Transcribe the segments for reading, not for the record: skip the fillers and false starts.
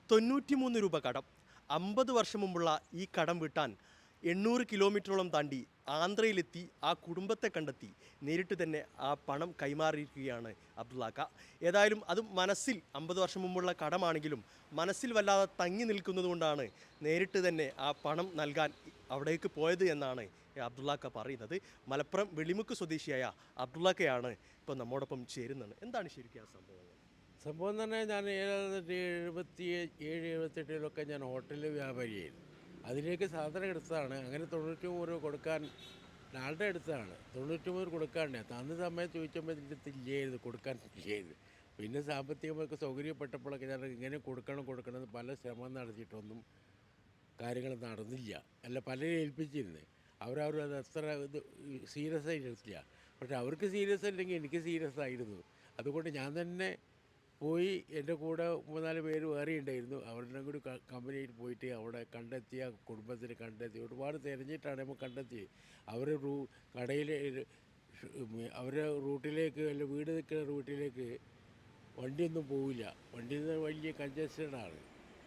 93 രൂപ കടം. 50 വർഷം മുമ്പുള്ള ഈ കടം വീട്ടാൻ 800 കിലോമീറ്ററോളം താണ്ടി ആന്ധ്രയിലെത്തി ആ കുടുംബത്തെ കണ്ടെത്തി നേരിട്ട് തന്നെ ആ പണം കൈമാറിയിരിക്കുകയാണ് അബ്ദുള്ളാക്ക. ഏതായാലും അത് മനസ്സിൽ 50 വർഷം മുമ്പുള്ള കടമാണെങ്കിലും മനസ്സിൽ വല്ലാതെ തങ്ങി നിൽക്കുന്നതുകൊണ്ടാണ് നേരിട്ട് തന്നെ ആ പണം നൽകാൻ അവിടേക്ക് പോയത് എന്നാണ് അബ്ദുള്ളാക്ക പറയുന്നത്. മലപ്പുറം വെളിമുക്ക് സ്വദേശിയായ അബ്ദുള്ളാക്കയാണ് ഇപ്പോൾ നമ്മോടൊപ്പം ചേരുന്നത്. എന്താണ് ശരിക്കും ആ സംഭവം? സംഭവം എന്ന് പറഞ്ഞാൽ ഞാൻ 77-78 ഞാൻ ഹോട്ടലിൽ വ്യാപാരിയായിരുന്നു. അതിലേക്ക് സാധനം എടുത്തതാണ്. അങ്ങനെ 93 രൂപ കൊടുക്കാൻ ആളുടെ അടുത്താണ് 93 കൊടുക്കാണ്ട് അന്ന് സമയം ചോദിച്ചപ്പോൾ ഇതിൻ്റെ ഇല്ലായിരുന്നു, കൊടുക്കാൻ ഇല്ലായിരുന്നു. പിന്നെ സാമ്പത്തികമൊക്കെ സൗകര്യപ്പെട്ടപ്പോഴൊക്കെ ഞാൻ ഇങ്ങനെ കൊടുക്കണം പല ശ്രമം നടത്തിയിട്ടൊന്നും കാര്യങ്ങൾ നടന്നില്ല. അല്ല, പലരും ഏൽപ്പിച്ചിരുന്നു. അത് അത്ര ഇത് സീരിയസ് ആയിട്ട് എടുത്തില്ല. പക്ഷെ അവർക്ക് സീരിയസ് അല്ലെങ്കിൽ എനിക്ക് സീരിയസ് ആയിരുന്നു. അതുകൊണ്ട് ഞാൻ തന്നെ പോയി, എൻ്റെ കൂടെ 3-4 പേര് വേറെ ഉണ്ടായിരുന്നു. അവരുടെ കൂടി കമ്പനിയിൽ പോയിട്ട് അവിടെ കണ്ടെത്തിയ കുടുംബത്തിന് കണ്ടെത്തി ഒരുപാട് തിരഞ്ഞിട്ടാണ് നമ്മൾ കണ്ടെത്തി. അവർ കടയിൽ അവരുടെ റൂട്ടിലേക്ക്, അല്ല വീട് നിൽക്കുന്ന റൂട്ടിലേക്ക് വണ്ടിയൊന്നും പോവില്ല. വണ്ടി വലിയ കൺജസ്റ്റഡാണ്.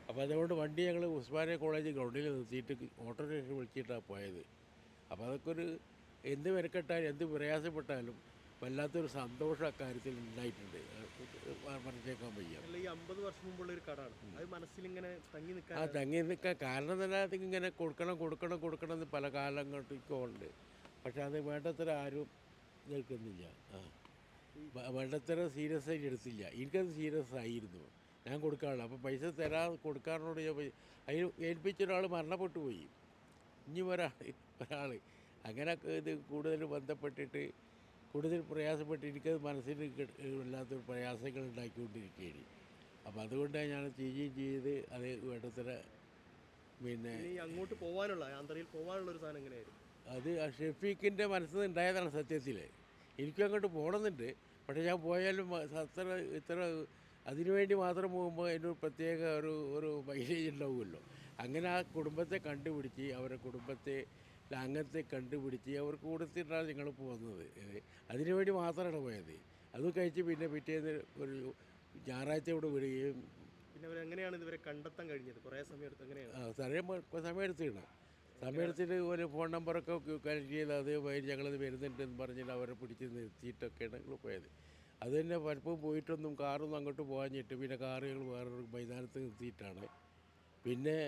അപ്പോൾ അതുകൊണ്ട് വണ്ടി ഞങ്ങൾ ഉസ്മാനിയ കോളേജ് ഗ്രൗണ്ടിൽ നിർത്തിയിട്ട് ഓട്ടോറിക്ഷ വിളിച്ചിട്ടാണ് പോയത്. അപ്പോൾ അതൊക്കെ എന്ത് മെനക്കെട്ടാലും എന്ത് പ്രയാസപ്പെട്ടാലും വല്ലാത്തൊരു സന്തോഷം അക്കാര്യത്തിൽ ഉണ്ടായിട്ടുണ്ട്. പറഞ്ഞേക്കാൻ വയ്യ. ഈ 50 വർഷം മുമ്പുള്ള ഒരു കടമാണ്, അത് മനസ്സിലിങ്ങനെ തങ്ങി നിൽക്കാൻ കാരണം തന്നെ അതിങ്ങനെ കൊടുക്കണം എന്ന് പല കാലങ്ങൾക്കും ഉണ്ട്. പക്ഷെ അത് വേണ്ടത്ര ആരും നിൽക്കുന്നില്ല. വേണ്ടത്ര സീരിയസ് ആയിട്ട് എടുത്തില്ല. എനിക്കത് സീരിയസ് ആയിരുന്നു. ഞാൻ കൊടുക്കാറുള്ളൂ. അപ്പോൾ പൈസ കൊടുക്കാറിനോട് ഞാൻ അതിന് ഏൽപ്പിച്ച ഒരാൾ മരണപ്പെട്ടു പോയി. ഇനി ഒരാൾ അങ്ങനെ ഇത് കൂടുതൽ ബന്ധപ്പെട്ടിട്ട് കൂടുതൽ പ്രയാസപ്പെട്ട് എനിക്കത് മനസ്സിന് വല്ലാത്തൊരു പ്രയാസങ്ങൾ ഉണ്ടാക്കിക്കൊണ്ടിരിക്കുകയാണ്. അപ്പോൾ അതുകൊണ്ടാണ് ഞാൻ ചെയ്ത് അത് വേണ്ടത്ര പിന്നെ അങ്ങോട്ട് പോകാനുള്ള ഒരു സാധനം എങ്ങനെയായിരുന്നു അത് ഷെഫീഖിൻ്റെ മനസ്സിൽ ഉണ്ടായതാണ്. സത്യത്തിൽ എനിക്കും അങ്ങോട്ട് പോകണമെന്നുണ്ട്. പക്ഷേ ഞാൻ പോയാലും ഇത്ര അതിനുവേണ്ടി മാത്രം പോകുമ്പോൾ അതിൻ്റെ ഒരു പ്രത്യേക ഒരു മൈലേജ് ഉണ്ടാവുമല്ലോ. അങ്ങനെ ആ കുടുംബത്തെ കണ്ടുപിടിച്ച് അവരുടെ കുടുംബത്തെ അങ്ങനത്തെ കണ്ടുപിടിച്ച് അവർക്ക് കൊടുത്തിട്ടാണ് ഞങ്ങൾ പോകുന്നത്. അതിനുവേണ്ടി മാത്രമാണ് പോയത്. അതും കഴിച്ച് പിന്നെ പിറ്റേന്ന് ഒരു ഞായറാഴ്ച ഇവിടെ വിടുകയും. പിന്നെ എങ്ങനെയാണ് ഇവരെ കണ്ടെത്താൻ കഴിഞ്ഞത്? കുറേ സമയം എങ്ങനെയാണ് സമയമെടുത്തിട്ട് ഒരു ഫോൺ നമ്പറൊക്കെ കളക്ട് ചെയ്ത് അത് ഞങ്ങളത് വരുന്നുണ്ടെന്ന് പറഞ്ഞിട്ട് അവരെ പിടിച്ച് നിർത്തിയിട്ടൊക്കെയാണ് ഞങ്ങൾ പോയത്. അത് തന്നെ പലപ്പോഴും പോയിട്ടൊന്നും കാറൊന്നും അങ്ങോട്ട് പോകാഞ്ഞിട്ട് പിന്നെ കാറുകൾ വേറൊരു മൈതാനത്ത് നിർത്തിയിട്ടാണ് പിന്നെ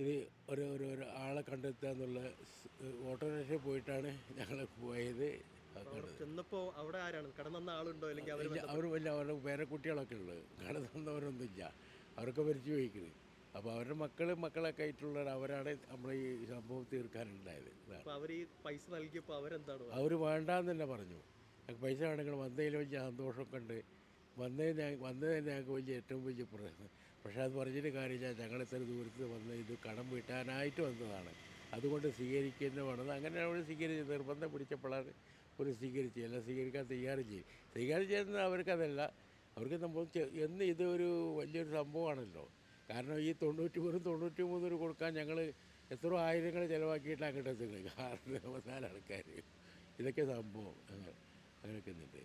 ഇത് ഒരു ആളെ കണ്ടെത്തുക എന്നുള്ള ഓട്ടോറിക്ഷ പോയിട്ടാണ് ഞങ്ങൾ പോയത്. ചെന്നപ്പോൾ അവിടെ ആരാണ് കടന്ന ആളുണ്ടോ? അല്ലെങ്കിൽ അവരുടെ വേറെ കുട്ടികളൊക്കെ ഉള്ളത്, കടന്നവരൊന്നുമില്ല. അവരൊക്കെ മരിച്ചു പോയിക്കുന്നത്. അപ്പോൾ അവരുടെ മക്കളൊക്കെ ആയിട്ടുള്ളവർ അവരാണ് നമ്മൾ ഈ സംഭവം തീർക്കാനുണ്ടായത്. അവർ ഈ പൈസ നൽകിയപ്പോൾ അവർ വേണ്ടാന്ന് തന്നെ പറഞ്ഞു. പൈസ വേണമെങ്കിൽ വന്നതിൽ വലിയ സന്തോഷമൊക്കെ ഉണ്ട്. വന്നത് തന്നെ ഞങ്ങൾക്ക് ഏറ്റവും വലിയ പ്രശ്നം. പക്ഷേ അത് പറഞ്ഞിട്ട് കാര്യമില്ല. ഞങ്ങൾ ഇത്ര ദൂരത്ത് വന്ന് ഇത് കടം വീട്ടാനായിട്ട് വന്നതാണ്. അതുകൊണ്ട് സ്വീകരിക്കുന്ന വേണം. അങ്ങനെ അവർ സ്വീകരിച്ച് നിർബന്ധം പിടിച്ചപ്പോഴാണ് ഒരു സ്വീകരിച്ച് എല്ലാം സ്വീകരിക്കാൻ സ്വീകരിച്ചെന്ന് അവർക്കതല്ല. അവർക്ക് നമ്മൾ ഇതൊരു വലിയൊരു സംഭവമാണല്ലോ. കാരണം ഈ 93 കൊടുക്കാൻ ഞങ്ങൾ എത്ര ആയിരങ്ങൾ ചിലവാക്കിയിട്ട് അങ്ങോട്ട് എത്തുന്നത്. കാരണം 4 ആൾക്കാർ ഇതൊക്കെ സംഭവം അങ്ങനെയൊക്കെ ഉണ്ട്.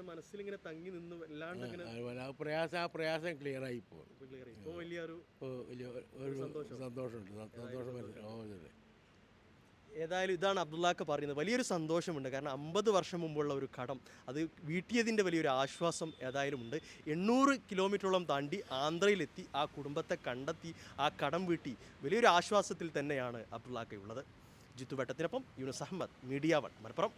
മനസ്സിലിങ്ങനെ തങ്ങി നിന്ന് പ്രയാസം ക്ലിയറായി പോകും. വലിയൊരു സന്തോഷമുണ്ട്. ഏതായാലും ഇതാണ് അബ്ദുള്ളാക്ക പറയുന്നത്. വലിയൊരു സന്തോഷമുണ്ട്. കാരണം 50 വർഷം മുമ്പുള്ള ഒരു കടം അത് വീട്ടിയതിൻ്റെ വലിയൊരു ആശ്വാസം ഏതായാലും ഉണ്ട്. 800 കിലോമീറ്ററോളം താണ്ടി ആന്ധ്രയിലെത്തി ആ കുടുംബത്തെ കണ്ടെത്തി ആ കടം വീട്ടി വലിയൊരു ആശ്വാസത്തിൽ തന്നെയാണ് അബ്ദുള്ളാക്കയുള്ളത്. ജിത്തു വെട്ടത്തിനൊപ്പം യൂനുസ് അഹമ്മദ്, മീഡിയ 1, മലപ്പുറം.